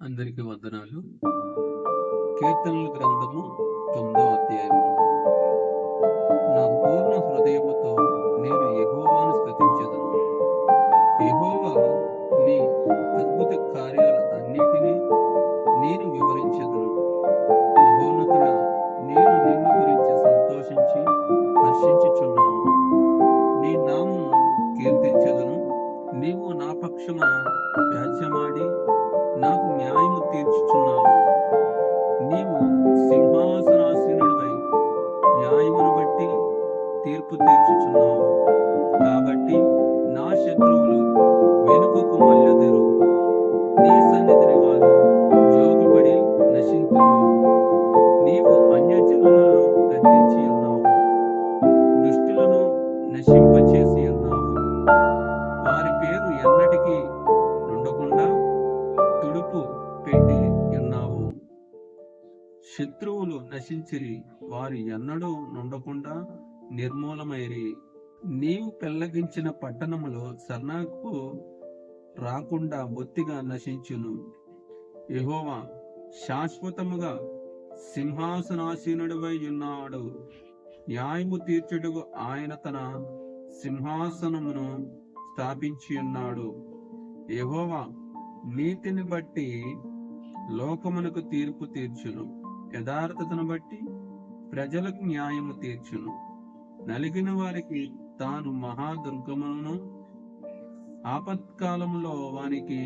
అందరికీ వందనాలు. కీర్తనల గ్రంథము 9వ అధ్యాయము. నా పూర్ణ హృదయముతో నేను యెహోవాను స్తుతించెదను. యెహోవా నీ అద్భుత కార్యాలన్నిటినీ నేను వివరించెదను. మహోన్నతుడా, నేను నిన్ను గురించి సంతోషించి హర్షించుచున్నాను. నీ నామము కీర్తించెదను. నీవు నా పక్షమున వ్యాజ్యమాడి నాకు న్యాయము తీర్చుచున్నావు. నీవు సింహాసనాసీనుడివై న్యాయమును బట్టి తీర్పు తీర్చుచున్నావు. కాబట్టి నా శత్రువులు వెనుకకు మళ్ళెదరు. నీ సన్నిధిని వారు జోగుపడి నశింతురు. నీవు అన్యజనులను గద్దించి ఉన్నావు, దుష్టులను నశింపచేసి ఉన్నావు. వారి పేరు ఎన్నటికీ నుండకుండా తుడుపు పెట్టి ఉన్నావు. శత్రువులు నశించిరి, వారు ఎన్నడూ నుండకుండా నిర్మూలమైరి. నీవు పెళ్లగించిన పట్టణములో సర్నాకు రాకుండా బొత్తిగా నశించును. యెహోవా శాశ్వతముగా సింహాసనాసీనుడివై ఉన్నాడు. న్యాయము తీర్చుటకు ఆయన తన సింహాసనమును స్థాపించి ఉన్నాడు. యెహోవా నీతిని బట్టి లోకమునకు తీర్పు తీర్చును. యథార్థతను బట్టి ప్రజలకు న్యాయము తీర్చును. నలిగిన వారికి తాను మహాదుర్గమును, ఆపత్కాలంలో వానికి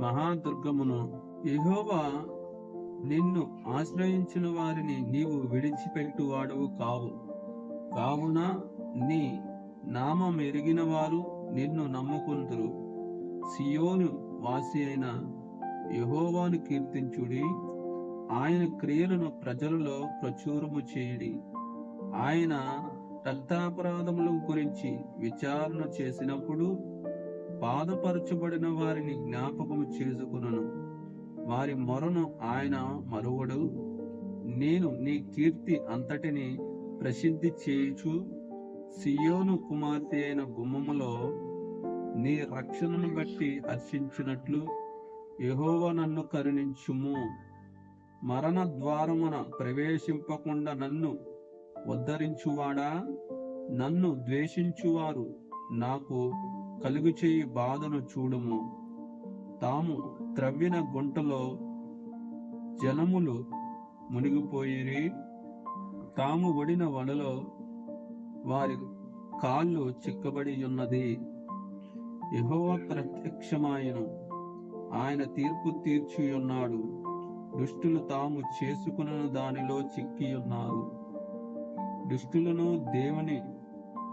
మహాదుర్గమును. యెహోవా నిన్ను ఆశ్రయించిన వారిని నీవు విడిచిపెట్టువాడవు కావు. కావున నీ నామం ఎరిగిన వారు నిన్ను నమ్ముకుందురు. సియోను వాసి అయిన యెహోవాను కీర్తించుడి. ఆయన క్రియలను ప్రజలలో ప్రచురము చేయుడి. ఆయన రక్తాపరాధముల గురించి విచారణ చేసినప్పుడు బాధపరచబడిన వారిని జ్ఞాపకము చేసుకును. వారి మొరను ఆయన మరువడు. నేను నీ కీర్తి అంతటిని ప్రసిద్ధి చేయుచు సియోను కుమార్తె అయిన గుమ్మములో నీ రక్షణను బట్టి హర్షించినట్లు యెహోవా నన్ను కరుణించుము. మరణ ద్వారమున ప్రవేశింపకుండా నన్ను ఉద్ధరించువాడా, నన్ను ద్వేషించువారు నాకు కలుగు చేయి బాధను చూడుము. తాము త్రవ్విన గుంటలో జనములు మునిగిపోయిరి. తాము ఒడిన వలలో వారి కాళ్ళు చిక్కబడి ఉన్నది. యెహోవా ప్రత్యక్షమాయెను, ఆయన తీర్పు తీర్చి ఉన్నాడు. దుష్టులు తాము చేసుకున్న దానిలో చిక్కి ఉన్నారు. దుష్టులను దేవుని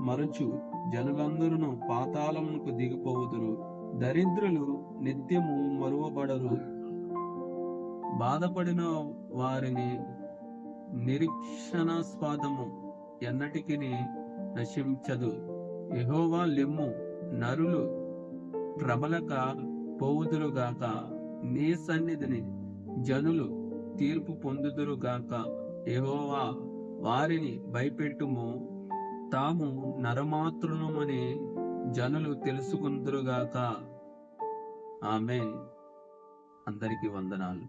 మరచు జనులందరూ పాతాళమునకు దిగిపోవుదురు. దరిద్రులు నిత్యము మరువబడరు. బాధపడిన వారిని నిరీక్షణాస్పదము ఎన్నటికి నశించదు. యెహోవా లెమ్ము, నరులు ప్రబలక పోవుదురుగాక. నీ సన్నిధిని జనులు తీర్పు పొందుదురుగాక. యెహోవా వారిని భయపెట్టుము. తాము నరమాత్రులమని జనులు తెలుసుకుందురుగాక. ఆమేన్. అందరికీ వందనాలు.